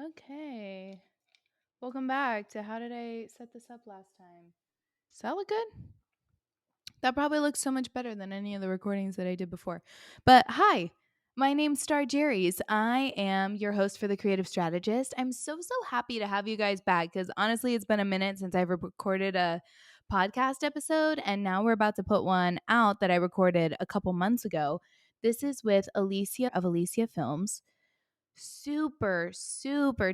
Okay. Welcome back to how did I set this up last time? Does that look good? That probably looks so much better than any of the recordings that I did before. But hi, my name's Star Jerry's. I am your host for The Creative Strategist. I'm so happy to have you guys back because honestly, it's been a minute since I've recorded a podcast episode, and now we're about to put one out that I recorded a couple months ago. This is with Alesia of Alesia Films. Super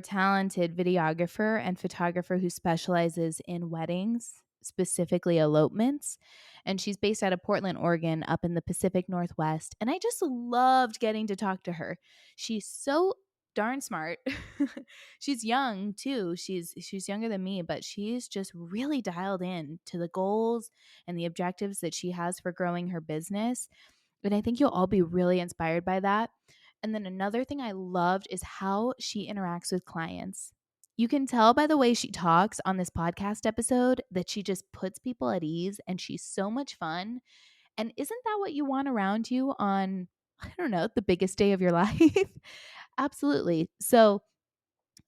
talented videographer and photographer who specializes in weddings, specifically elopements. And she's based out of Portland, Oregon, up in the Pacific Northwest. And I just loved getting to talk to her. She's so darn smart. She's young too. She's younger than me, but she's just really dialed in to the goals and the objectives that she has for growing her business. And I think you'll all be really inspired by that. And then another thing I loved is how she interacts with clients. You can tell by the way she talks on this podcast episode that she just puts people at ease and she's so much fun. And isn't that what you want around you on, I don't know, the biggest day of your life? Absolutely. So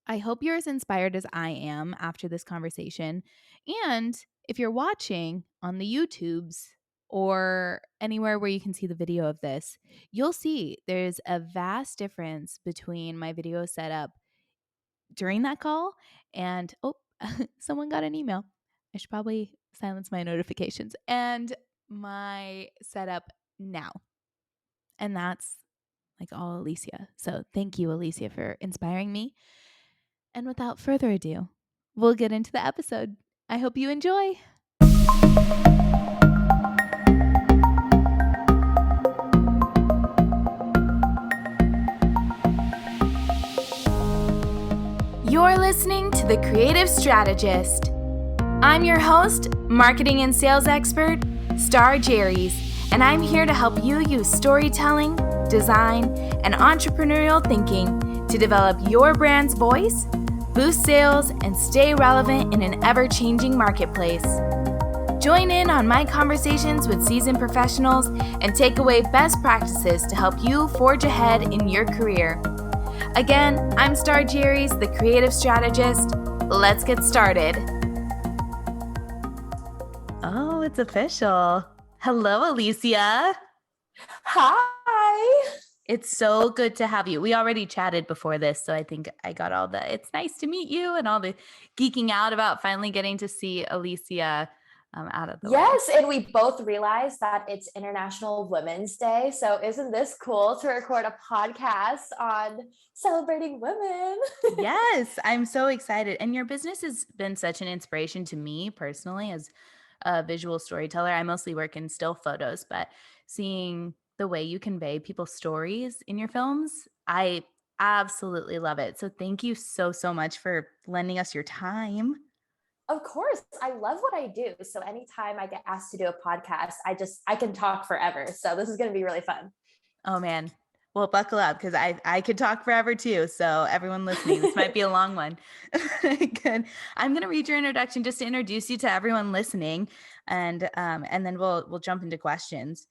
I hope you're as inspired as I am after this conversation. And if you're watching on the YouTubes or anywhere where you can see the video of this, you'll see there's a vast difference between my video setup during that call and, oh, someone got an email. I should probably silence my notifications and my setup now. And that's like all Alesia. So thank you, Alesia, for inspiring me. And without further ado, we'll get into the episode. I hope you enjoy. You're listening to The Creative Strategist. I'm your host, marketing and sales expert, Star Jerry's, and I'm here to help you use storytelling, design, and entrepreneurial thinking to develop your brand's voice, boost sales, and stay relevant in an ever-changing marketplace. Join in on my conversations with seasoned professionals and take away best practices to help you forge ahead in your career. Again, I'm Star Jerry's, the creative strategist. Let's get started. Oh, it's official. Hello, Alesia. Hi. It's so good to have you. We already chatted before this, so I think I got all the it's nice to meet you and all the geeking out about finally getting to see Alesia out of the way. Yes, and we both realized that it's International Women's Day. So isn't this cool to record a podcast on celebrating women? Yes, I'm so excited. And your business has been such an inspiration to me personally as a visual storyteller. I mostly work in still photos, but seeing the way you convey people's stories in your films, I absolutely love it. So thank you so much for lending us your time. Of course, I love what I do. So anytime I get asked to do a podcast, I can talk forever. So this is going to be really fun. Oh man. Well, buckle up because I could talk forever too. So everyone listening, this might be a long one. Good. I'm going to read your introduction just to introduce you to everyone listening, and then we'll jump into questions.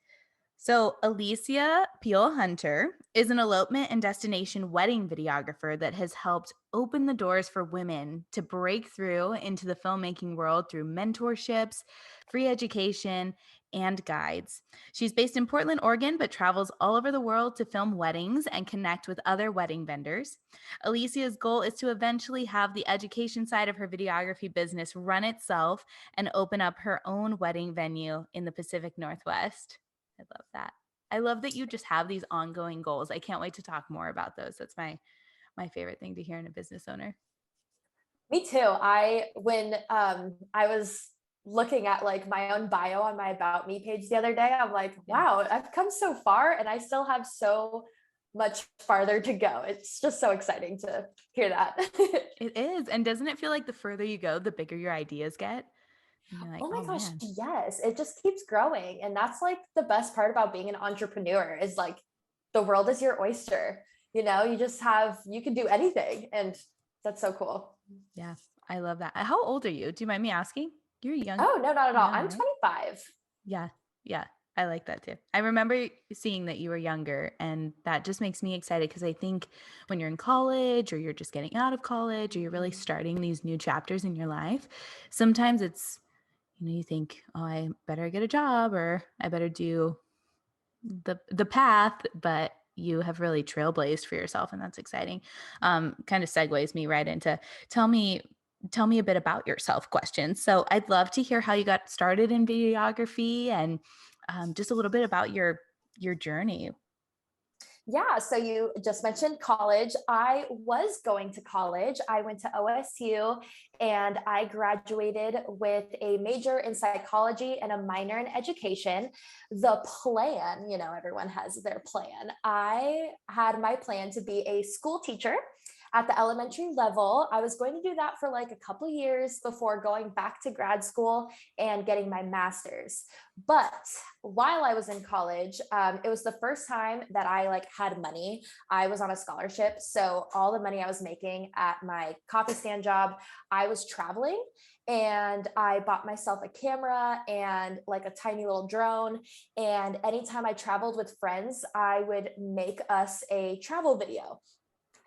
So Alesia Piol-Hunter is an elopement and destination wedding videographer that has helped open the doors for women to break through into the filmmaking world through mentorships, free education, and guides. She's based in Portland, Oregon, but travels all over the world to film weddings and connect with other wedding vendors. Alesia's goal is to eventually have the education side of her videography business run itself and open up her own wedding venue in the Pacific Northwest. I love that. I love that you just have these ongoing goals. I can't wait to talk more about those. That's my favorite thing to hear in a business owner. Me too. When I was looking at like my own bio on my About Me page the other day, I'm like, wow, I've come so far and I still have so much farther to go. It's just so exciting to hear that. It is. And doesn't it feel like the further you go, the bigger your ideas get? Like, Oh my gosh, man. yes. It just keeps growing. And that's like the best part about being an entrepreneur is like the world is your oyster. You know, you can do anything. And that's so cool. Yeah, I love that. How old are you? Do you mind me asking? You're young. Oh, no, not at all. I'm Right? 25. Yeah. I like that too. I remember seeing that you were younger, and that just makes me excited because I think when you're in college or you're just getting out of college or you're really starting these new chapters in your life, sometimes it's, you think, oh, I better get a job or I better do the path, but you have really trailblazed for yourself, and that's exciting. Kind of segues me right into tell me tell me a bit about yourself questions. So I'd love to hear how you got started in videography and just a little bit about your journey. Yeah, so you just mentioned college. I was going to college. I went to OSU and I graduated with a major in psychology and a minor in education. The plan, everyone has their plan. I had my plan to be a school teacher at the elementary level. I was going to do that for like a couple years before going back to grad school and getting my master's. But while I was in college, it was the first time that I like had money. I was on a scholarship, so all the money I was making at my coffee stand job, I was traveling, and I bought myself a camera and like a tiny little drone. And anytime I traveled with friends, I would make us a travel video.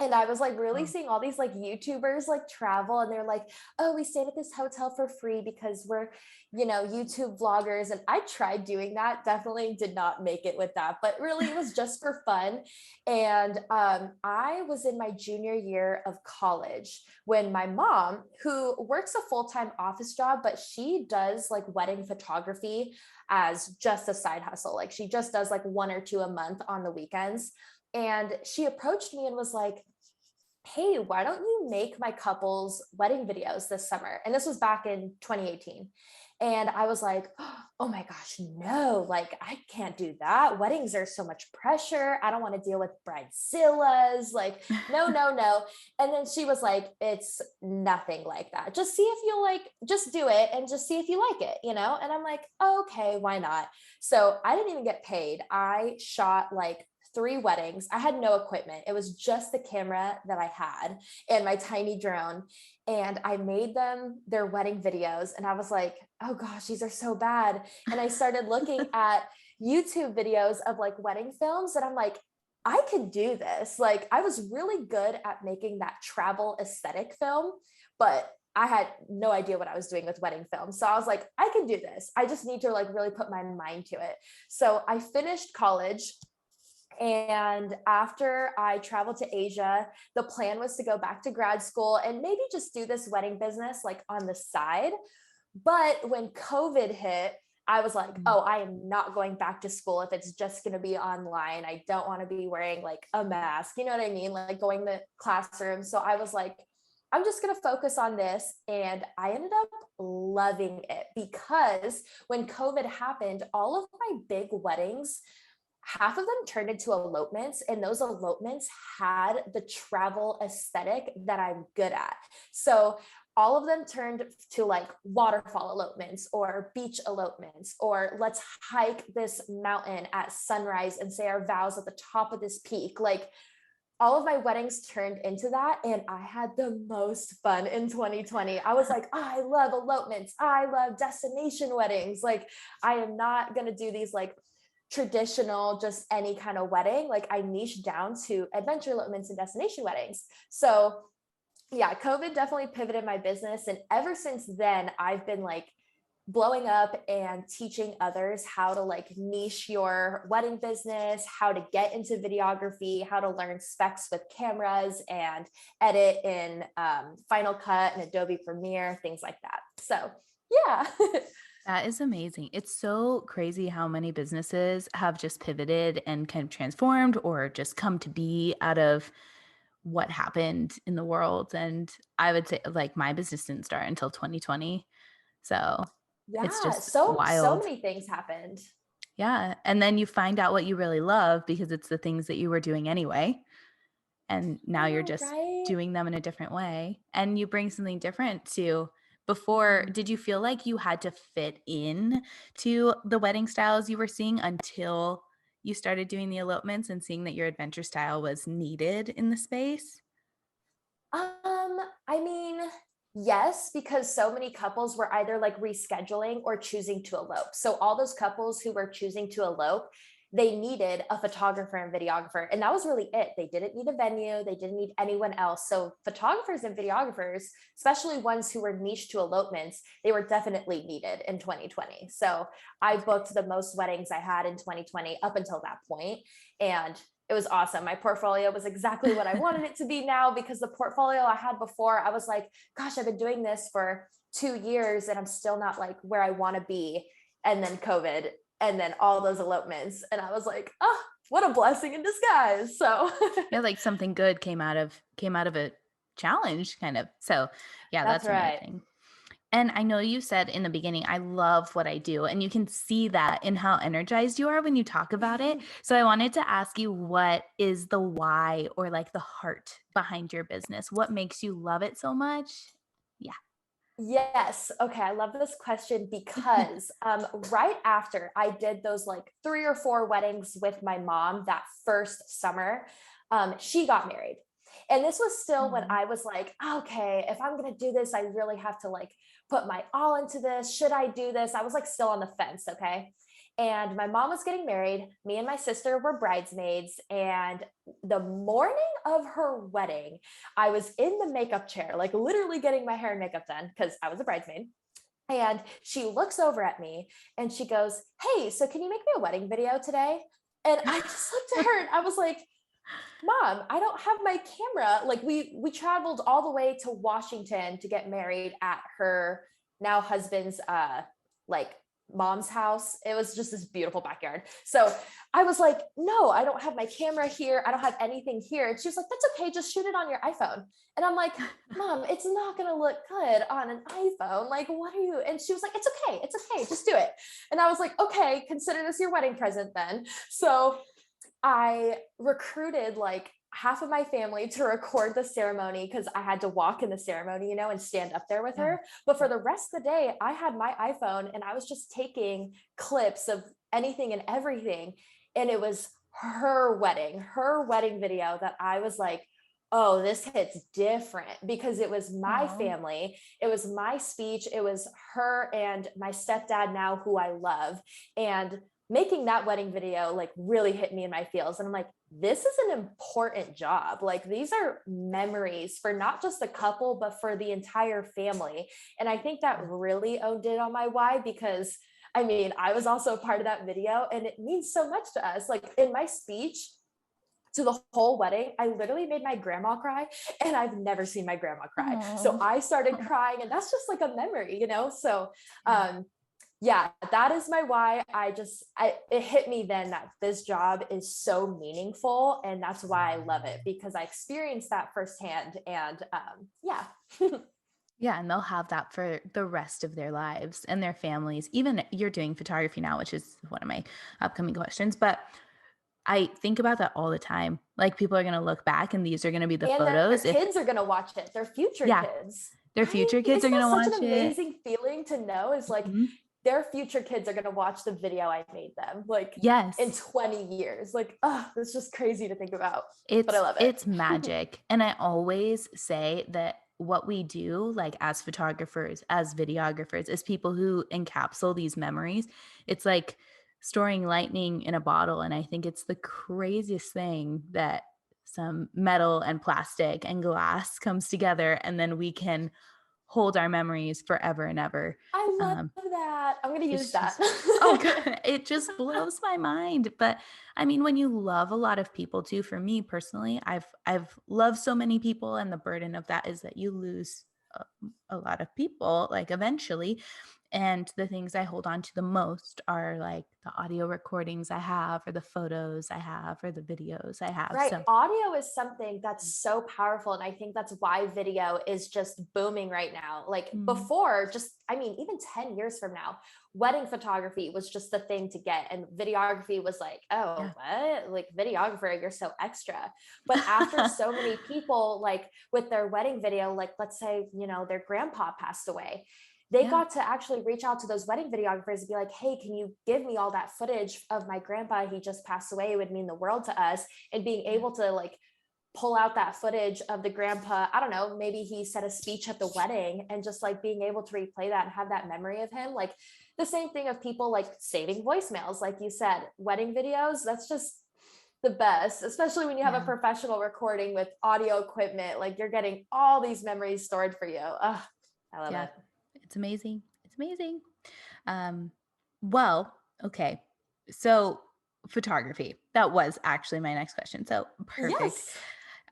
And I was like really Oh. seeing all these like YouTubers like travel, and they're like, oh, we stayed at this hotel for free because we're, YouTube vloggers. And I tried doing that, definitely did not make it with that, but really it was just for fun. And I was in my junior year of college when my mom, who works a full-time office job, but she does like wedding photography as just a side hustle. Like she just does like one or two a month on the weekends. And she approached me and was like, hey, why don't you make my couple's wedding videos this summer? And this was back in 2018. And I was like, oh my gosh, no, like I can't do that. Weddings are so much pressure. I don't want to deal with bridezillas. Like, no, no, no. And then she was like, it's nothing like that. Just see if you like, just do it and just see if you like it. And I'm like, okay, why not? So I didn't even get paid. I shot like three weddings. I had no equipment. It was just the camera that I had and my tiny drone. And I made them their wedding videos. And I was like, oh gosh, these are so bad. And I started looking at YouTube videos of like wedding films. And I'm like, I could do this. Like, I was really good at making that travel aesthetic film, but I had no idea what I was doing with wedding film. So I was like, I can do this. I just need to like really put my mind to it. So I finished college, and after I traveled to Asia, the plan was to go back to grad school and maybe just do this wedding business like on the side. But when COVID hit, I was like, Mm. oh, I am not going back to school if it's just going to be online. I don't want to be wearing like a mask. You know what I mean? Like going to classroom. So I was like, I'm just going to focus on this. And I ended up loving it because when COVID happened, all of my big weddings, half of them turned into elopements, and those elopements had the travel aesthetic that I'm good at. So all of them turned to like waterfall elopements or beach elopements, or let's hike this mountain at sunrise and say our vows at the top of this peak. Like all of my weddings turned into that, and I had the most fun in 2020. I was like, oh, I love elopements. I love destination weddings. Like I am not going to do these like traditional, just any kind of wedding. Like I niched down to adventure elopements and destination weddings. So yeah, COVID definitely pivoted my business. And ever since then, I've been like blowing up and teaching others how to like niche your wedding business, how to get into videography, how to learn specs with cameras and edit in Final Cut and Adobe Premiere, things like that. So yeah. That is amazing. It's so crazy how many businesses have just pivoted and kind of transformed or just come to be out of what happened in the world. And I would say, like, my business didn't start until 2020. So it's Yeah, just so wild. many things happened. Yeah. And then you find out what you really love because it's the things that you were doing anyway. And now you're No, just right? doing them in a different way. And you bring something different to before. Mhm. Did you feel like you had to fit in to the wedding styles you were seeing until you started doing the elopements and seeing that your adventure style was needed in the space? I mean, Yes, because so many couples were either like rescheduling or choosing to elope. So all those couples who were choosing to elope, they needed a photographer and videographer. And that was really it. They didn't need a venue, they didn't need anyone else. So photographers and videographers, especially ones who were niche to elopements, they were definitely needed in 2020. So I That's great. booked the most weddings I had in 2020 up until that point. And it was awesome. My portfolio was exactly what I wanted it to be now, because the portfolio I had before, I was like, gosh, I've been doing this for 2 years and I'm still not like where I want to be. And then COVID, and then all those elopements. And I was like, oh, what a blessing in disguise. So Yeah, like something good came out of a challenge kind of. So, yeah, that's that's right. amazing. And I know you said in the beginning, I love what I do. And you can see that in how energized you are when you talk about it. So I wanted to ask you, what is the why or like the heart behind your business? What makes you love it so much? Yeah. Yes. Okay. I love this question because right after I did those like 3 or 4 weddings with my mom that first summer, she got married. And this was still when Oh, I was like, okay, if I'm going to do this, I really have to like put my all into this. Should I do this? I was like still on the fence. Okay. And my mom was getting married. Me and my sister were bridesmaids. And the morning of her wedding, I was in the makeup chair, like literally getting my hair and makeup done because I was a bridesmaid. And she looks over at me and she goes, hey, so can you make me a wedding video today? And I just looked at her and I was like, Mom, I don't have my camera. Like we traveled all the way to Washington to get married at her now husband's like mom's house. It was just this beautiful backyard. So I was like, no, I don't have my camera here. I don't have anything here. And she was like, that's okay, just shoot it on your iPhone. And I'm like, Mom, it's not gonna look good on an iPhone. Like, what are you? And she was like, it's okay, just do it. And I was like, okay, consider this your wedding present then. So I recruited like half of my family to record the ceremony because I had to walk in the ceremony, and stand up there with yeah. her. But for the rest of the day, I had my iPhone and I was just taking clips of anything and everything. And it was her wedding video that I was like, oh, this hits different because it was my Oh, family. It was my speech. It was her and my stepdad now, who I love. And making that wedding video like really hit me in my feels. And I'm like, this is an important job. Like these are memories for not just the couple, but for the entire family. And I think that yeah. really owned it on my why, because I mean, I was also a part of that video and it means so much to us. Like in my speech to the whole wedding, I literally made my grandma cry, and I've never seen my grandma cry. So Oh, I started crying, and that's just like a memory. So yeah. yeah, that is my why. It hit me then that this job is so meaningful, and that's why I love it, because I experienced that firsthand. And yeah. Yeah, and they'll have that for the rest of their lives and their families. Even you're doing photography now, which is one of my upcoming questions, but I think about that all the time. Like people are going to look back and these are going to be the And their photos if kids are going to watch it, their future yeah, kids, their right? future kids are Isn't going that to such watch an it. amazing feeling to know? Is like Mhm. their future kids are going to watch the video I made them, like in Yes. 20 years. Like, oh, it's just crazy to think about, but I It's love it's it. magic, and I always say that what we do, like, as photographers, as videographers, as people who encapsulate these memories, it's like storing lightning in a bottle, and I think it's the craziest thing that some metal and plastic and glass comes together, and then we can hold our memories forever and ever. I love Um, that. I'm going to use it's that. just oh god, it just blows my mind, but, I mean, when you love a lot of people too, for me personally, I've loved so many people, and the burden of that is that you lose a lot of people, like, eventually, and the things I hold on to the most are, like, the audio recordings I have or the photos I have or the videos I have, Right. so Audio is something that's so powerful. And I think that's why video is just booming right now. Like mm, before, just, I mean, even 10 years from now, wedding photography was just the thing to get. And videography was like, oh, yeah. what? Like videographer, you're so extra. But after so many people, like with their wedding video, like let's say, their grandpa passed away, they Yeah, got to actually reach out to those wedding videographers and be like, hey, can you give me all that footage of my grandpa? He just passed away. It would mean the world to us. And being yeah, able to like pull out that footage of the grandpa. I don't know, maybe he said a speech at the wedding, and just like being able to replay that and have that memory of him. Like the same thing of people like saving voicemails, like you said, wedding videos. That's just the best, especially when you have a Yeah. professional recording with audio equipment. Like you're getting all these memories stored for you. Ugh, I love Yeah. it. It's amazing. It's amazing. Um, well, okay. So photography. That was actually my next question. So perfect. Yes.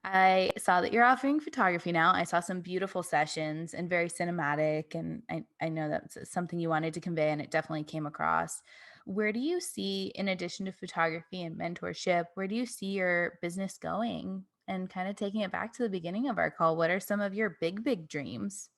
I saw that you're offering photography now. I saw some beautiful sessions and very cinematic. And I know that's something you wanted to convey, and it definitely came across. Where do you see, in addition to photography and mentorship, where do you see your business going? And kind of taking it back to the beginning of our call, what are some of your big, big dreams?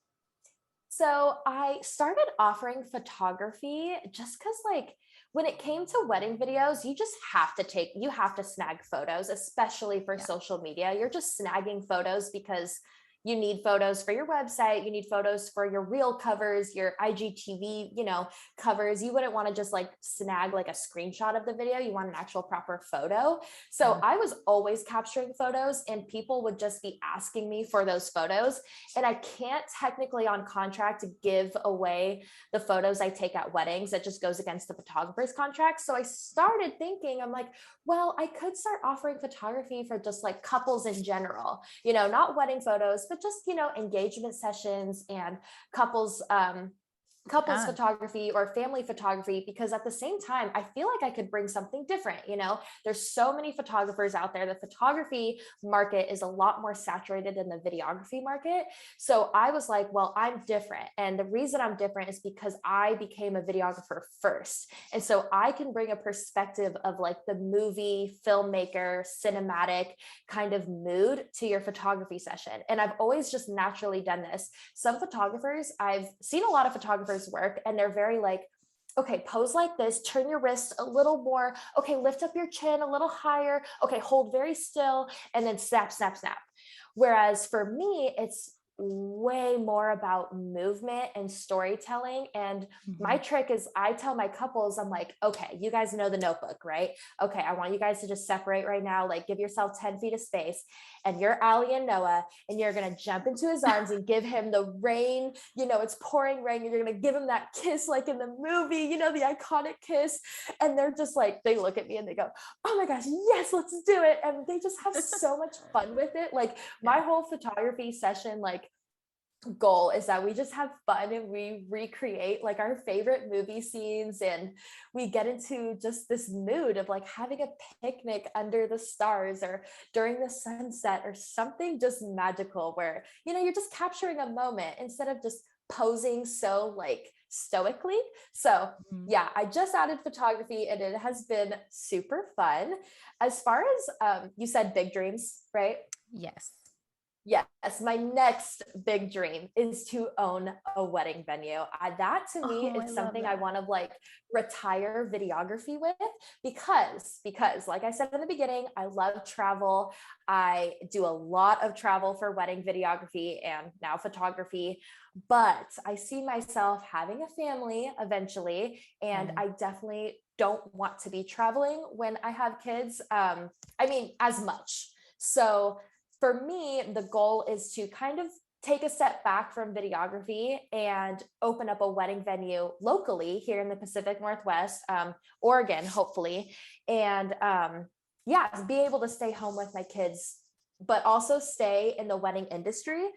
So I started offering photography just because, like, when it came to wedding videos, you have to snag photos, especially for Yeah. social media. You're just snagging photos because you need photos for your website, you need photos for your reel covers, your IGTV, covers. You wouldn't want to just like snag like a screenshot of the video. You want an actual proper photo. So Yeah. I was always capturing photos, and people would just be asking me for those photos, and I can't technically on contract give away the photos I take at weddings. That just goes against the photographer's contract. So I started thinking, I'm like, well, I could start offering photography for just like couples in general, not wedding photos, but just, engagement sessions and couples couples Yeah. photography or family photography, because at the same time I feel like I could bring something different. There's so many photographers out there. The photography market is a lot more saturated than the videography market. So I was like, well, I'm different, and the reason I'm different is because I became a videographer first, and so I can bring a perspective of like the movie filmmaker cinematic kind of mood to your photography session. And I've always just naturally done this. Some photographers, I've seen a lot of photographers work, and they're very like, okay, pose like this, turn your wrist a little more. Okay, lift up your chin a little higher. Okay, hold very still, and then snap, snap, snap. Whereas for me, it's way more about movement and storytelling. And my Mhm. trick is I tell my couples, I'm like, okay, you guys know the notebook, right? Okay, I want you guys to just separate right now, like give yourself 10 feet of space, and you're Ali and Noah, and you're gonna jump into his arms and give him the rain, it's pouring rain, and you're gonna give him that kiss like in the movie, the iconic kiss. And they're just like, they look at me and they go, oh my gosh, yes, let's do it. And they just have so much fun with it. Like my Yeah. whole photography session, like goal is that we just have fun and we recreate like our favorite movie scenes, and we get into just this mood of like having a picnic under the stars or during the sunset or something just magical, where you're just capturing a moment instead of just posing so like stoically. So Mhm. yeah, I just added photography, and it has been super fun. As far as you said big dreams, right? Yes. Yes, my next big dream is to own a wedding venue. That to me Oh, I is love something I that. want to like retire videography with, because like I said in the beginning, I love travel. I do a lot of travel for wedding videography and now photography, but I see myself having a family eventually, and Yeah. I definitely don't want to be traveling when I have kids. I mean, as much. So for me, the goal is to kind of take a step back from videography and open up a wedding venue locally here in the Pacific Northwest, Oregon, hopefully. And yeah, be able to stay home with my kids, but also stay in the wedding industry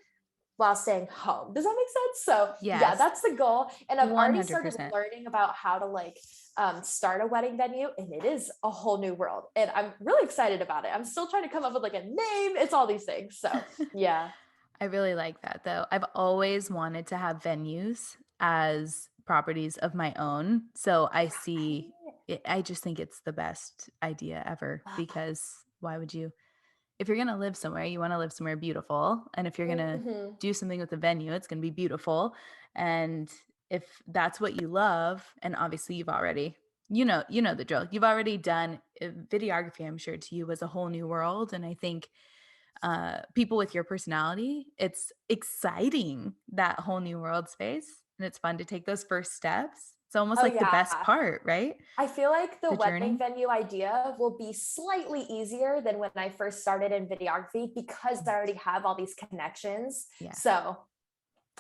while staying home. Does that make sense? So yeah, Yes. that's the goal. And I've already started 100%. learning about how to like start a wedding venue, and it is a whole new world. And I'm really excited about it. I'm still trying to come up with like a name. It's all these things. So yeah. I really like that though. I've always wanted to have venues as properties of my own. So I see it, I just think it's the best idea ever, because why would you, if you're going to live somewhere, you want to live somewhere beautiful. And if you're going to Mhm. do something with the venue, it's going to be beautiful. And if that's what you love, and obviously you've already, you know the drill. You've already done videography, I'm sure to you was a whole new world. And I think people with your personality, it's exciting, that whole new world space. And it's fun to take those first steps. It's almost Oh, like the best yeah. part, right? I feel like the The wedding journey. venue idea will be slightly easier than when I first started in videography because I already have all these connections. Yeah. So,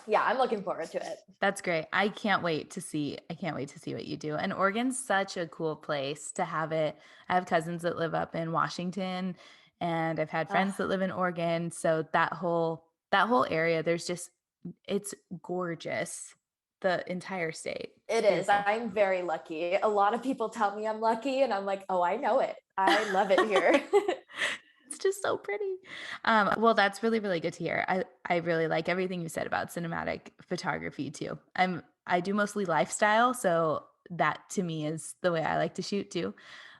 yeah, I'm looking forward to it. That's great. I can't wait to see what you do. And Oregon's such a cool place to have it. I have cousins that live up in Washington and I've had friends that Ugh, live in Oregon. So that whole area, there's just it's gorgeous. The entire state. It's it is. beautiful. I'm very lucky. A lot of people tell me I'm lucky, and I'm like, oh, I know it. I love it here. It's just so pretty. Well, that's really, really good to hear. I really like everything you said about cinematic photography too. I do mostly lifestyle, so that to me is the way I like to shoot too.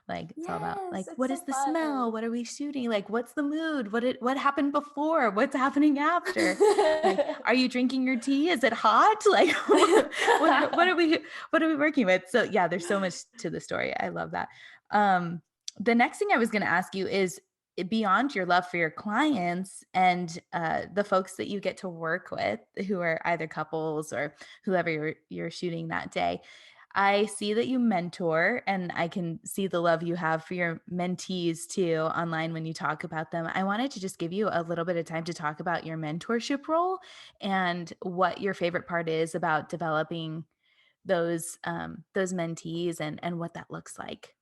Like it's all about Yes, like it's what so is the smell? fun. What are we shooting? Like what's the mood? What happened before? What's happening after? Like are you drinking your tea? Is it hot? Like what are we working with? So yeah, there's so much to the story. I love that. Um the next thing I was going to ask you is beyond your love for your clients and the folks that you get to work with who are either couples or whoever you're shooting that day, I see that you mentor and I can see the love you have for your mentees too online when you talk about them. I wanted to just give you a little bit of time to talk about your mentorship role and what your favorite part is about developing those mentees and what that looks like.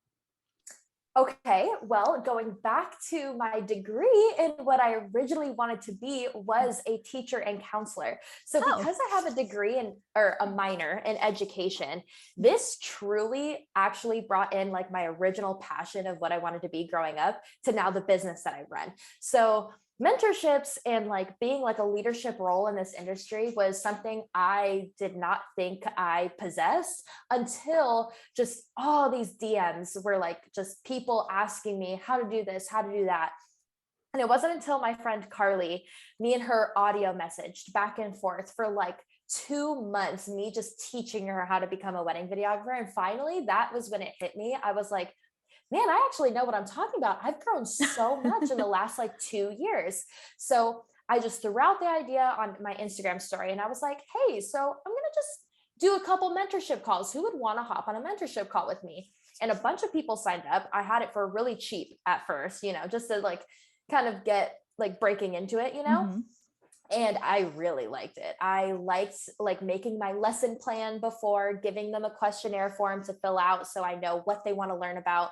Okay, well, going back to my degree and what I originally wanted to be was a teacher and counselor. So Oh. because I have a degree in or a minor in education, this truly actually brought in like my original passion of what I wanted to be growing up to now the business that I run. So mentorships and like being like a leadership role in this industry was something I did not think I possessed until just all these DMs were like just people asking me how to do this, how to do that. And it wasn't until my friend Carly, me and her audio messaged back and forth for like 2 months, me just teaching her how to become a wedding videographer. And finally, that was when it hit me. I was like, man, I actually know what I'm talking about. I've grown so much in the last like 2 years. So I just threw out the idea on my Instagram story and I was like, hey, so I'm going to just do a couple mentorship calls. Who would want to hop on a mentorship call with me? And a bunch of people signed up. I had it for really cheap at first, just to like kind of get like breaking into it. Mhm. And I really liked it. I liked like making my lesson plan before, giving them a questionnaire form to fill out so I know what they want to learn about,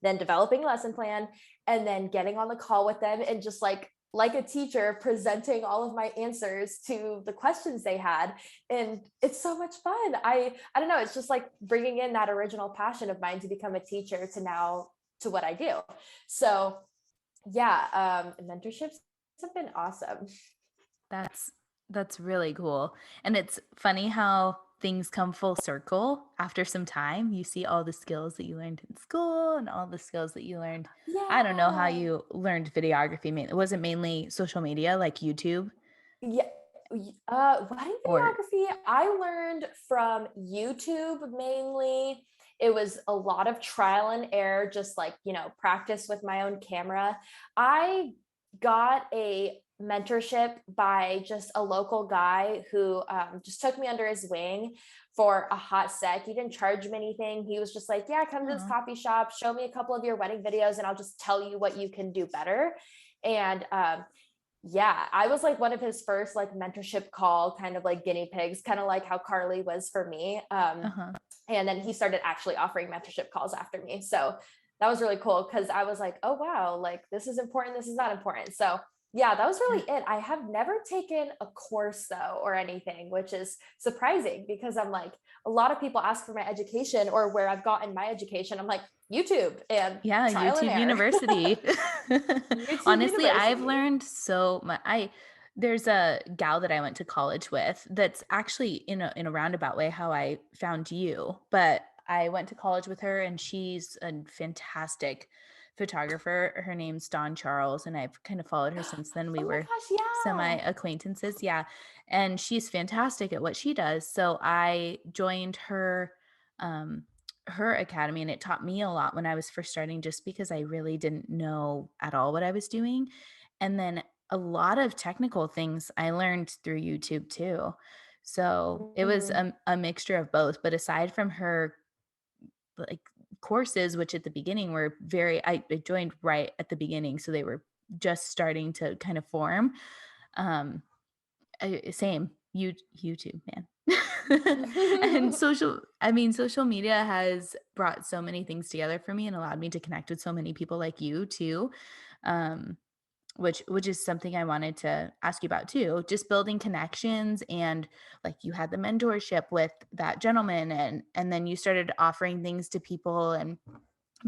then developing a lesson plan, and then getting on the call with them and just like a teacher presenting all of my answers to the questions they had. And it's so much fun. I don't know, it's just like bringing in that original passion of mine to become a teacher to now to what I do. So yeah, mentorships have been awesome. That's that's really cool. And it's funny how things come full circle after some time. You see all the skills that you learned in school and all the skills that you learned. I don't know how Yeah. you learned videography. Was it mainly social media like YouTube Yeah. Wedding or videography, I learned from YouTube mainly. It was a lot of trial and error, just like, practice with my own camera. I got a mentorship by just a local guy who just took me under his wing for a hot sec. He didn't charge me anything. He was just like, yeah, come to this oh, coffee shop, show me a couple of your wedding videos, and I'll just tell you what you can do better. And yeah, I was like one of his first like mentorship call kind of like guinea pigs, kind of like how Carly was for me. uh-huh. And then he started actually offering mentorship calls after me. So that was really cool because I was like, oh wow, like this is important, this is not important. So yeah, that was Yeah. really it. I have never taken a course though or anything, which is surprising because I'm like, a lot of people ask for my education or where I've gotten my education. I'm like, YouTube and Yeah, trial and YouTube error. University. YouTube Honestly, I've University. learned so much. There's a gal that I went to college with that's actually in a roundabout way how I found you. But I went to college with her and she's a fantastic photographer. Her name's Dawn Charles, and I've kind of followed her since then. We Oh my were gosh, yeah. semi acquaintances. Yeah. And she's fantastic at what she does. So I joined her academy and it taught me a lot when I was first starting just because I really didn't know at all what I was doing. And then a lot of technical things I learned through YouTube too. So it was Mhm. a mixture of both. But aside from her like courses, which at the beginning were I joined right at the beginning, so they were just starting to kind of form. Um, same YouTube, man. And social media has brought so many things together for me and allowed me to connect with so many people like you too. Um, which is something I wanted to ask you about too. Just building connections and like you had the mentorship with that gentleman and then you started offering things to people and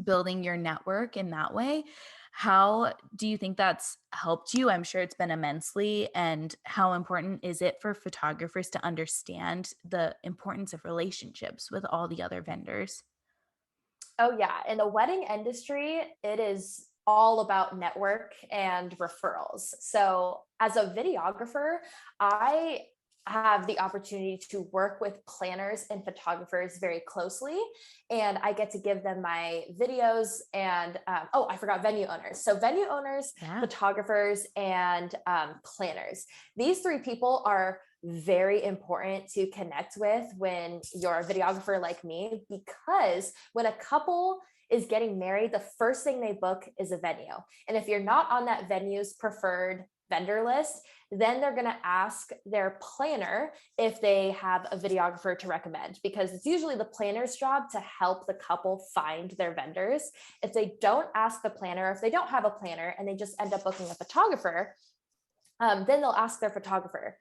building your network in that way. How do you think that's helped you? I'm sure it's been immensely. And how important is it for photographers to understand the importance of relationships with all the other vendors? Oh, yeah. In the wedding industry, it is all about network and referrals. So, as a videographer, I have the opportunity to work with planners and photographers very closely, and I get to give them my videos. And oh, I forgot venue owners. So, venue owners, Yeah. photographers, and planners. These three people are very important to connect with when you're a videographer like me, because when a couple is getting married, the first thing they book is a venue. And if you're not on that venue's preferred vendor list, then they're going to ask their planner if they have a videographer to recommend, because it's usually the planner's job to help the couple find their vendors. If they don't ask the planner, if they don't have a planner and they just end up booking a photographer, then they'll ask their photographer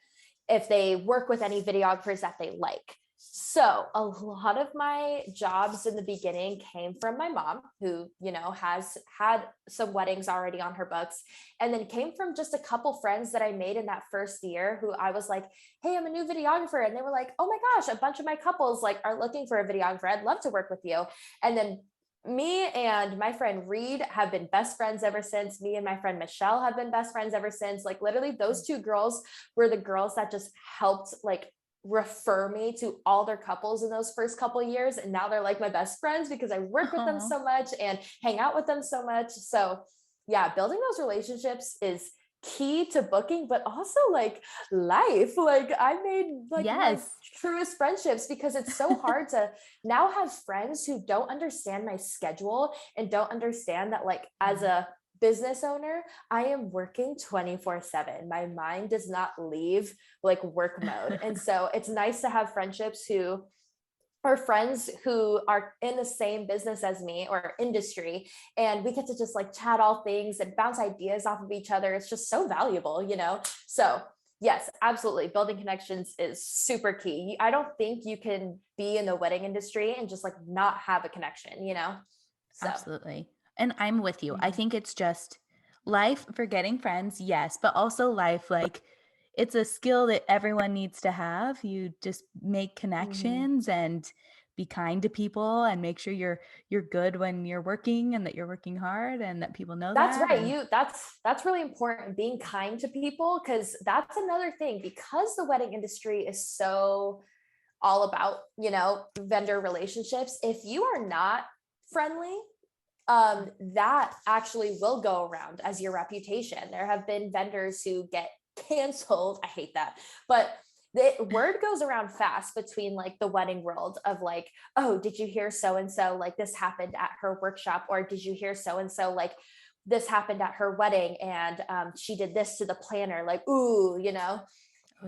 if they work with any videographers that they like. So a lot of my jobs in the beginning came from my mom, who, has had some weddings already on her books, and then came from just a couple friends that I made in that first year who I was like, hey, I'm a new videographer. And they were like, oh my gosh, a bunch of my couples like are looking for a videographer. I'd love to work with you. And then me and my friend Reed have been best friends ever since. Me and my friend Michelle have been best friends ever since. Like literally those two girls were the girls that just helped like refer me to all their couples in those first couple of years. And now they're like my best friends because I work with them Oh, so much and hang out with them so much. So yeah, building those relationships is key to booking, but also like life. Like I made like my yes. truest friendships, because it's so hard to now have friends who don't understand my schedule and don't understand that like as Mhm. a business owner, I am working 24/7. My mind does not leave like work mode. And so it's nice to have friendships who are friends who are in the same business as me or industry, and we get to just like chat all things and bounce ideas off of each other. It's just so valuable. So yes, absolutely, building connections is super key. I don't think you can be in the wedding industry and just like not have a connection. So Absolutely. And I'm with you. I mhm. think it's just life for getting friends, yes, but also life like it's a skill that everyone needs to have. You just make Mhm. connections and be kind to people and make sure you're good when you're working and that you're working hard and that people know That's that right. and That's really important, being kind to people, because that's another thing, because the wedding industry is so all about, vendor relationships. If you are not friendly, that actually will go around as your reputation. There have been vendors who get canceled. I hate that. But the word goes around fast between like the wedding world of like, oh, did you hear so and so? Like this happened at her workshop, or did you hear so and so? Like this happened at her wedding, and she did this to the planner. Like, ooh. oh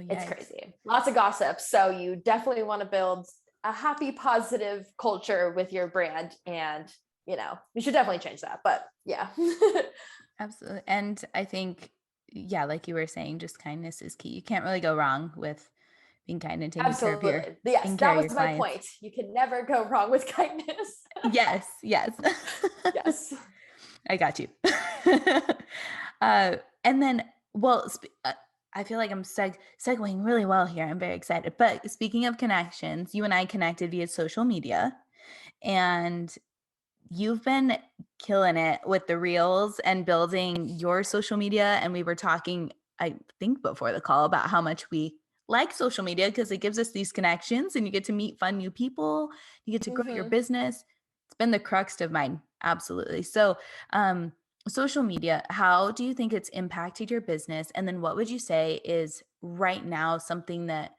It's yikes. crazy. Lots of gossip. So you definitely want to build a happy, positive culture with your brand. And, you should definitely change that. But yeah. Absolutely. And I think yeah, like you were saying, just kindness is key. You can't really go wrong with being kind and Absolutely. Yes, taking care that of your was my clients. point. You can never go wrong with kindness. Yes, yes. Yes. I got you. And then, well, I feel like I'm segueing really well here. I'm very excited. But speaking of connections, you and I connected via social media, and you've been killing it with the reels and building your social media. And we were talking, I think, before the call about how much we like social media because it gives us these connections and you get to meet fun new people. You get to grow your Hmm. business. It's been the crux of mine. Absolutely. So, um, social media, how do you think it's impacted your business? And then what would you say is right now something that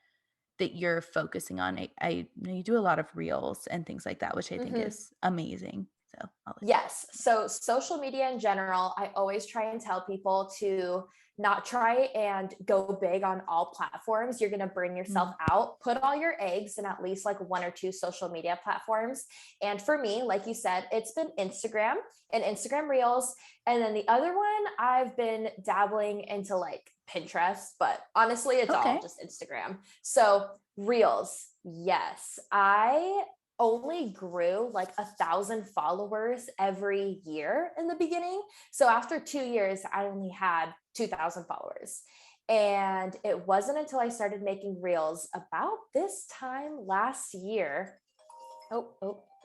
that you're focusing on. I know you do a lot of reels and things like that, which I think Mhm. is amazing. So I'll let you. Yes. So social media in general, I always try and tell people to not try and go big on all platforms. You're going to bring yourself Mm. out. Put all your eggs in at least like one or two social media platforms. And for me, like you said, it's been Instagram and Instagram Reels. And then the other one, I've been dabbling into like Pinterest, but honestly, it's all Okay. just Instagram. So Reels, yes. I only grew like 1,000 followers every year in the beginning. So after 2 years, I only had 2,000 followers. And it wasn't until I started making reels about this time last year.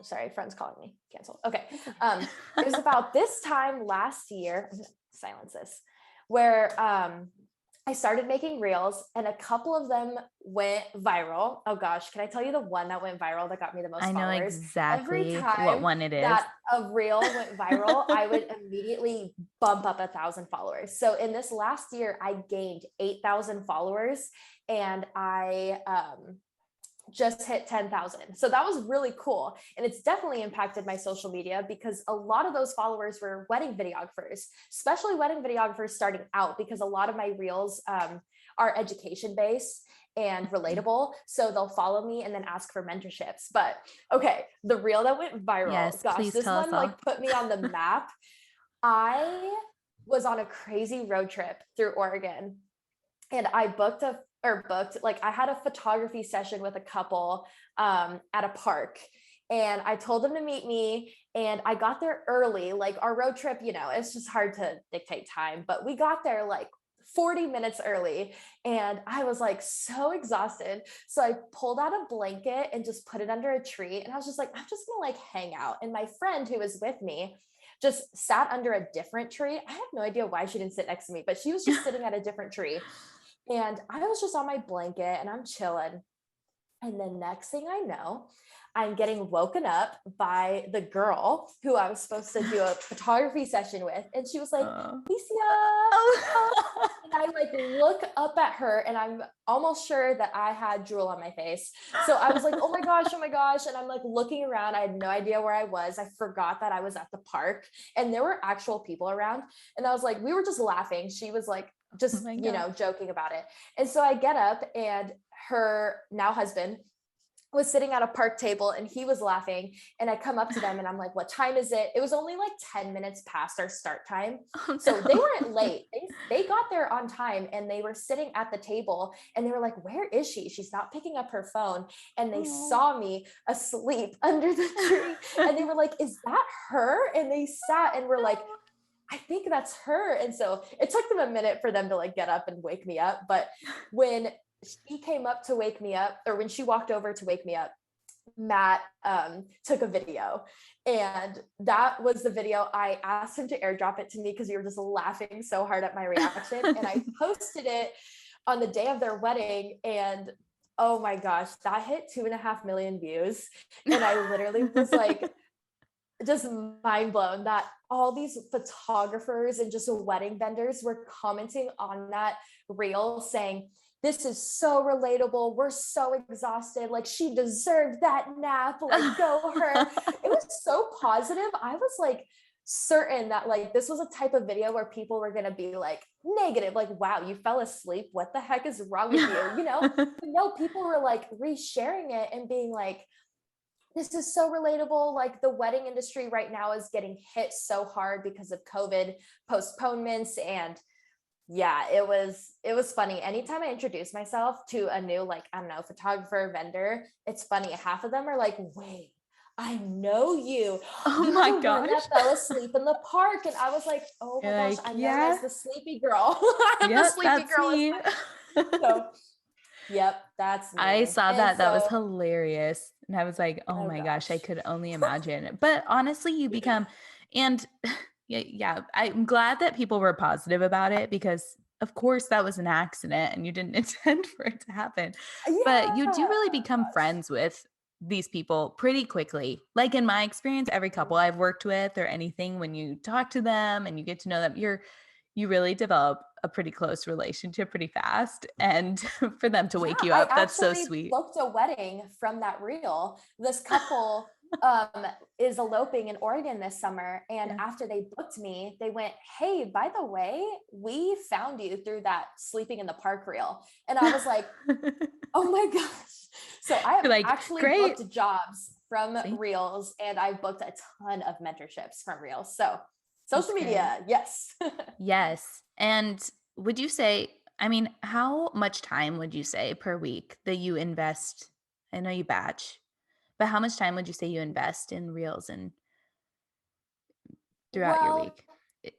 Sorry, friend's calling me. Cancel. Okay. That's okay. It was about this time last year. I'm gonna silence this, where I started making reels and a couple of them went viral. Oh gosh, can I tell you the one that went viral that got me the most I know followers? Every exactly what time one it is. that a reel went viral, I would immediately bump up 1,000 followers. So in this last year, I gained 8,000 followers and I just hit 10,000. So that was really cool. And it's definitely impacted my social media because a lot of those followers were wedding videographers, especially wedding videographers starting out, because a lot of my reels are education based and relatable. So they'll follow me and then ask for mentorships. But okay, the reel that went viral, Yes, gosh, please this tell us one all. like put me on the map. I was on a crazy road trip through Oregon and I booked like I had a photography session with a couple at a park, and I told them to meet me, and I got there early. Like our road trip, it's just hard to dictate time, but we got there like 40 minutes early and I was like so exhausted. So I pulled out a blanket and just put it under a tree and I was just like, I'm just gonna like hang out. And my friend who was with me just sat under a different tree. I have no idea why she didn't sit next to me, but she was just sitting at a different tree. And I was just on my blanket and I'm chilling. And the next thing I know, I'm getting woken up by the girl who I was supposed to do a photography session with. And she was like, Oh. Alicia. Oh. And I like look up at her and I'm almost sure that I had drool on my face. So I was like, oh my gosh, oh my gosh. And I'm like looking around. I had no idea where I was. I forgot that I was at the park and there were actual people around. And I was like, we were just laughing. She was like, Oh just, my gosh. joking about it. And so I get up and her now husband was sitting at a park table and he was laughing. And I come up to them and I'm like, what time is it? It was only like 10 minutes past our start time. Oh So they no. weren't late. They got there on time and they were sitting at the table and they were like, where is she? She's not picking up her phone. And they Oh. saw me asleep under the tree and they were like, is that her? And they sat and were like, I think that's her. And so it took them a minute for them to like get up and wake me up. But when she came up to wake me up, or when she walked over to wake me up, Matt took a video. And that was the video. I asked him to airdrop it to me because we were just laughing so hard at my reaction. And I posted it on the day of their wedding. And oh my gosh, that hit 2.5 million views. And I literally was like, just mind blown that all these photographers and just wedding vendors were commenting on that reel saying, this is so relatable. We're so exhausted. Like she deserved that nap. Like go her. It was so positive. I was like certain that like this was a type of video where people were going to be like negative, like, wow, you fell asleep. What the heck is wrong with you? But no, people were like resharing it and being like, this is so relatable. Like the wedding industry right now is getting hit so hard because of COVID postponements. And yeah, it was funny. Anytime I introduce myself to a new, like, I don't know, photographer, vendor, it's funny. Half of them are like, wait, I know you. Oh You're my the one gosh. that fell asleep in the park. And I was like, oh my You're gosh, like, I'm known as yeah, the sleepy girl. I'm the yep, sleepy that's girl. me. So, yep, that's I me. saw And that. That was so, hilarious. And I was like, oh oh my gosh, I gosh. could only imagine. But honestly, you become, and yeah, I'm glad that people were positive about it because, of course, that was an accident and you didn't intend for it to happen. But you do Yeah, really become gosh. friends with these people pretty quickly. Like in my experience, every couple I've worked with or anything, when you talk to them and you get to know them, you really develop a pretty close relationship pretty fast. And for them to Yeah, wake you I up, that's so actually sweet. booked a wedding from that reel. This couple um is eloping in Oregon this summer, and Yeah. after they booked me, they went, "Hey, by the way, we found you through that sleeping in the park reel." And I was like, "Oh my gosh." So I You're have like, actually great. booked jobs from See, reels, and I've booked a ton of mentorships from reels. So that's social great. media, yes. Yes. And would you say, I mean, how much time would you say per week that you invest? I know you batch, but how much time would you say you invest in reels and throughout your Well, week? It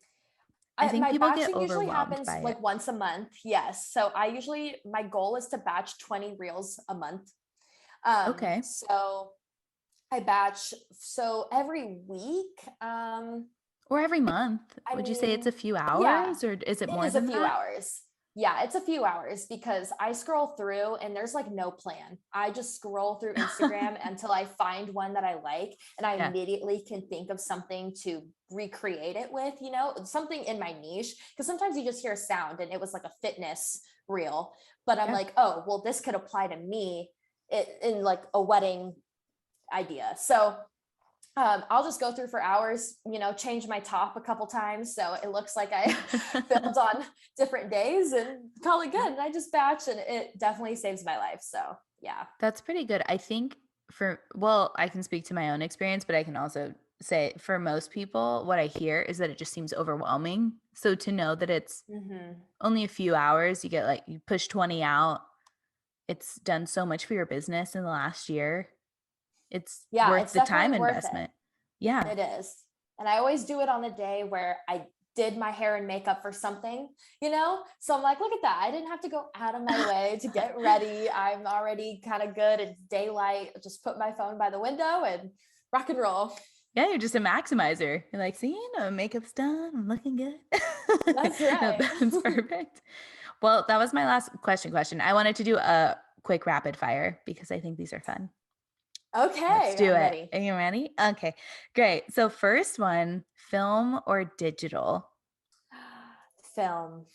I think my people get batching usually overwhelmed happens by it. like once a month. Yes. So I usually, my goal is to batch 20 reels a month. Okay. So I batch so every week. Or every month. I Would you say it's a mean, few yeah, hours or is it it more is a than few that? hours. Yeah, it's a few hours because I scroll through and there's like no plan. I just scroll through Instagram until I find one that I like, and I Yeah. immediately can think of something to recreate it with, something in my niche. Because sometimes you just hear a sound and it was like a fitness reel, but I'm Yeah. like, oh, well, this could apply to me in like a wedding idea. So I'll just go through for hours, change my top a couple times so it looks like I filmed on different days and call it Yeah. good. And I just batch, and it definitely saves my life. So yeah. That's pretty good. I think well, I can speak to my own experience, but I can also say for most people, what I hear is that it just seems overwhelming. So to know that it's Hmm. only a few hours, you get like you push 20 out, it's done so much for your business in the last year. It's Yeah, worth it's the time definitely worth it. investment. Yeah. It is. And I always do it on a day where I did my hair and makeup for something. So I'm like, look at that. I didn't have to go out of my way to get ready. I'm already kind of good. It's daylight. Just put my phone by the window and rock and roll. Yeah, you're just a maximizer. You're like, "See, no makeup's done. I'm looking good." That's No, right. that's perfect. Well, that was my last question. I wanted to do a quick rapid fire because I think these are fun. Let's Okay, do I'm it. ready. Are you ready? Okay, great. So first one, film or digital? Film.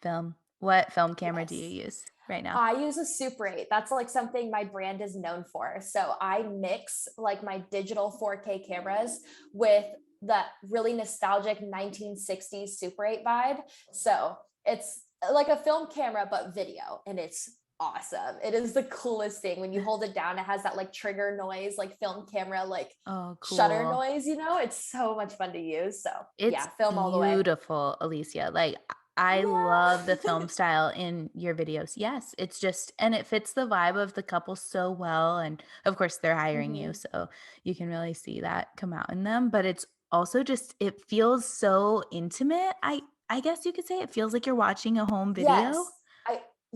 Film. What film camera do you Yes. use right now? I use a Super 8. That's like something my brand is known for. So I mix like my digital 4K cameras with that really nostalgic 1960s Super 8 vibe. So it's like a film camera, but video, and it's awesome. It is the coolest thing. When you hold it down, it has that like trigger noise, like film camera, like Oh, shutter cool. noise. It's so much fun to use. So It's yeah, film all the way. beautiful, Alesia. Like, I love the Yeah. film style in your videos. Yes, it's just and it fits the vibe of the couple so well, and, of course, they're hiring you, Mhm. so you can really see that come out in them, but it's also just it feels so intimate. I guess you could say it feels like you're watching a home video. Yes.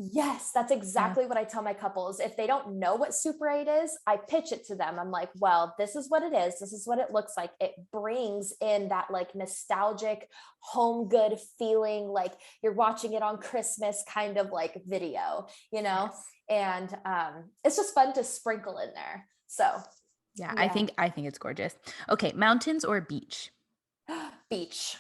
Yes, that's Yeah. exactly what I tell my couples. If they don't know what Super 8 is, I pitch it to them. I'm like, well, this is what it is. This is what it looks like. It brings in that like nostalgic home good feeling, like you're watching it on Christmas kind of like video. Yes. And it's just fun to sprinkle in there. So Yeah, yeah. I think it's gorgeous. Okay, mountains or beach? Beach.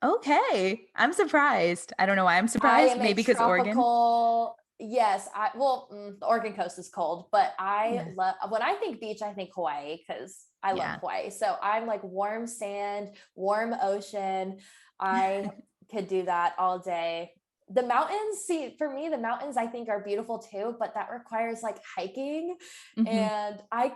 Okay, I'm surprised. I don't know why I'm I surprised, am a maybe because Oregon? tropical. Yes, the Oregon coast is cold, but I Yeah. love when I think beach, I think Hawaii because I love Yeah. Hawaii. So I'm like warm sand, warm ocean. I could do that all day. The mountains, see, for me, the mountains I think are beautiful too, but that requires like hiking. Mhm. And I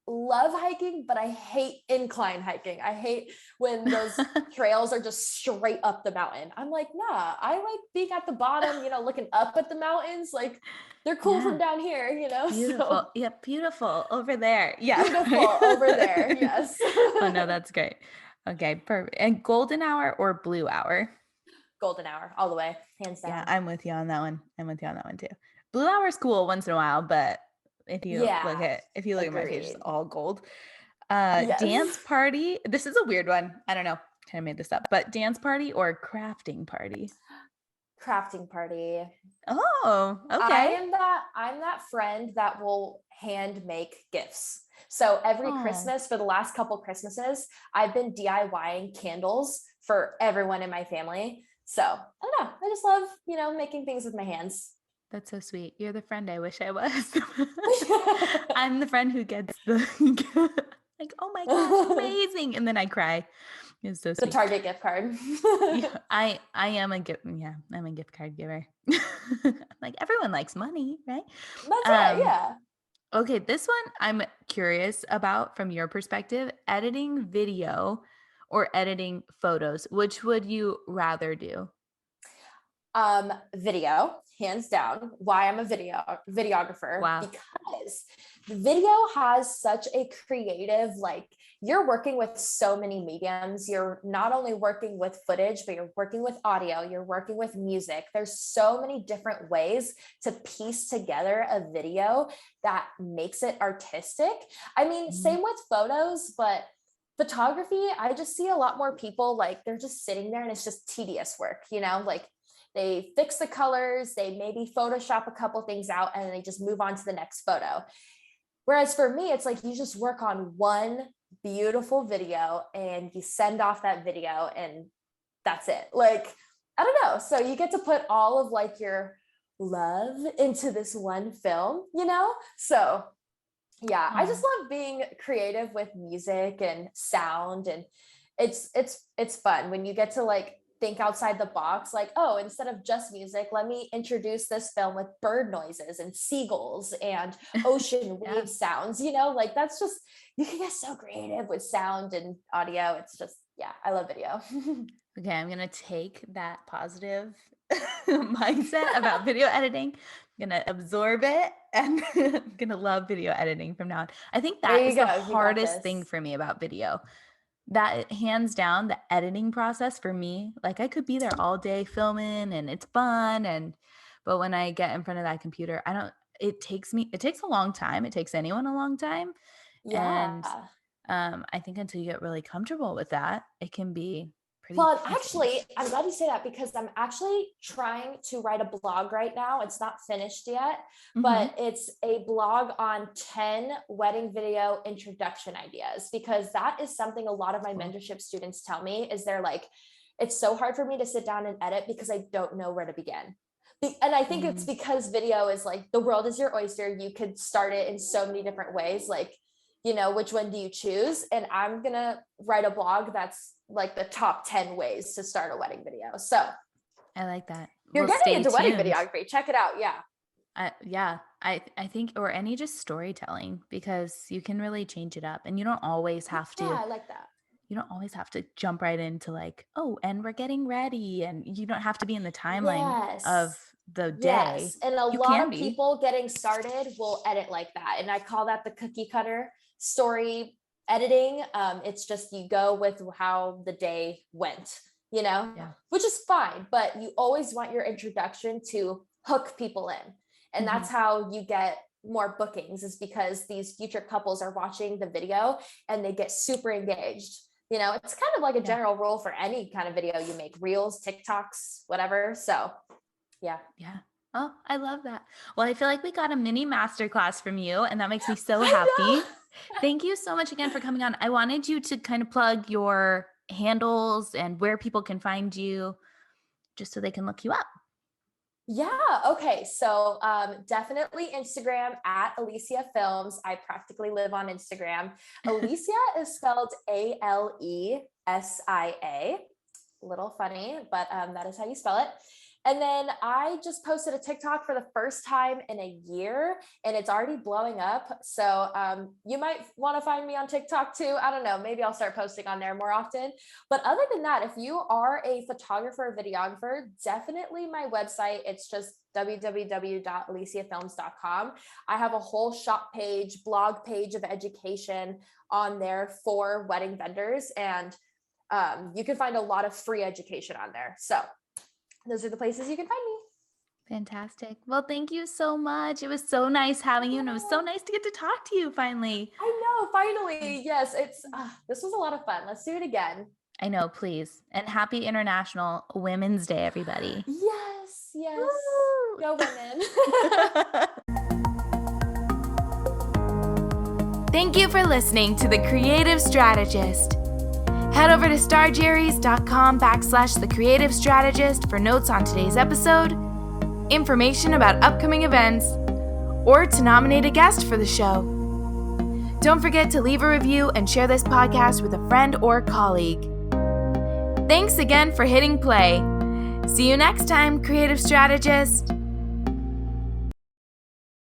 love hiking, but I hate incline hiking. I hate when those trails are just straight up the mountain. I'm like, nah, I like being at the bottom, looking up at the mountains. Like they're cool from Yeah, down here. beautiful. So Yeah, beautiful over there. Yeah, beautiful right. over there. Yes. Oh, no, that's great. Okay, perfect. And golden hour or blue hour? Golden hour all the way, hands Yeah, down. I'm with you on that one. I'm with you on that one too. Blue hour is cool once in a while, but Yeah. if you look at my page, it's Agreed. all gold. Dance Yes. party. This is a weird one. I don't know. Kind of made this up, but dance party or crafting party? Crafting party. Oh, I okay. am that I'm that friend that will hand make gifts. So every Oh, Christmas for the last couple Christmases, I've been DIYing candles for everyone in my family. So I don't know. I just love, making things with my hands. That's so sweet. You're the friend I wish I was. I'm the friend who gets the like, oh my gosh, amazing. And then I cry. It's so The sweet. Target gift card. Yeah, I'm a gift. Yeah, I'm a gift card giver. Like everyone likes money, right? That's it. Um, Yeah. okay, this one I'm curious about from your perspective, editing video or editing photos. Which would you rather do? Video, hands down. Why I'm a videographer, Wow. because the video has such a creative, like, you're working with so many mediums. You're not only working with footage, but you're working with audio, you're working with music. There's so many different ways to piece together a video that makes it artistic. I mean, Mhm. same with photos, but photography, I just see a lot more people like they're just sitting there and it's just tedious work, like they fix the colors, they maybe Photoshop a couple things out, and they just move on to the next photo. Whereas for me, it's like you just work on one beautiful video and you send off that video and that's it. Like, I don't know. So you get to put all of like your love into this one film. So yeah, I just Oh. love being creative with music and sound, and it's fun when you get to like think outside the box, like, oh, instead of just music, let me introduce this film with bird noises and seagulls and ocean Yeah. wave sounds, like that's just, you can get so creative with sound and audio. It's just, yeah, I love video. Okay, I'm gonna take that positive mindset about video editing. I'm gonna absorb it and I'm gonna love video editing from now on. I think There that you is the go. You got hardest thing this. for me about video. That hands down, the editing process for me, like I could be there all day filming and it's fun but when I get in front of that computer, I don't it takes a long time. It takes anyone a long time. And Yeah. I think until you get really comfortable with that, it can be pretty Well, daunting. actually, I'm glad you say that because I'm actually trying to write a blog right now. It's not finished yet, Mhm. but it's a blog on 10 wedding video introduction ideas, because that is something a lot of my Cool. mentorship students tell me is they're like, it's so hard for me to sit down and edit because I don't know where to begin. And I think it's Mm, because video is like the world is your oyster. You could start it in so many different ways. Like, which one do you choose? And I'm going to write a blog that's like the top 10 ways to start a wedding video. So I like that. you're Well, getting stay into wedding tuned. videography. Check it out. Yeah. Yeah, I think or any just storytelling because you can really change it up and Yeah, I like that. you don't always have to jump right into like, "Oh, and we're getting ready," and you don't have to be in the timeline of Yes. the day. Yes. And a You lot can of be. people getting started will edit like that. And I call that the cookie cutter story editing. It's just you go with how the day went, Yeah. which is fine, but you always want your introduction to hook people in. And Mhm. that's how you get more bookings, is because these future couples are watching the video and they get super engaged. It's kind of like a Yeah. general rule for any kind of video you make, reels, TikToks, whatever. So yeah. Yeah. Oh, I love that. Well, I feel like we got a mini masterclass from you, and that makes me so I happy. know. Thank you so much again for coming on. I wanted you to kind of plug your handles and where people can find you just so they can look you up. Yeah. Okay. So definitely Instagram at Alesia Films. I practically live on Instagram. Alesia is spelled Alesia. Little funny, but that is how you spell it. And then I just posted a TikTok for the first time in a year and it's already blowing up. So you might want to find me on TikTok too. I don't know. Maybe I'll start posting on there more often. But other than that, if you are a photographer or videographer, definitely my website. It's just www.alesiafilms.com. I have a whole shop page, blog page of education on there for wedding vendors. And you can find a lot of free education on there. So those are the places you can find me. Fantastic. Well, thank you so much. It was so nice having you, and it was so Yeah, nice to get to talk to you finally. I know. Finally, yes. This was a lot of fun. Let's do it again. I know, please. And happy International Women's Day, everybody. Yes, yes. Woo! Go women. Thank you for listening to The Creative Strategist. Head over to starjerrys.com/thecreativestrategist for notes on today's episode, information about upcoming events, or to nominate a guest for the show. Don't forget to leave a review and share this podcast with a friend or colleague. Thanks again for hitting play. See you next time, Creative Strategist.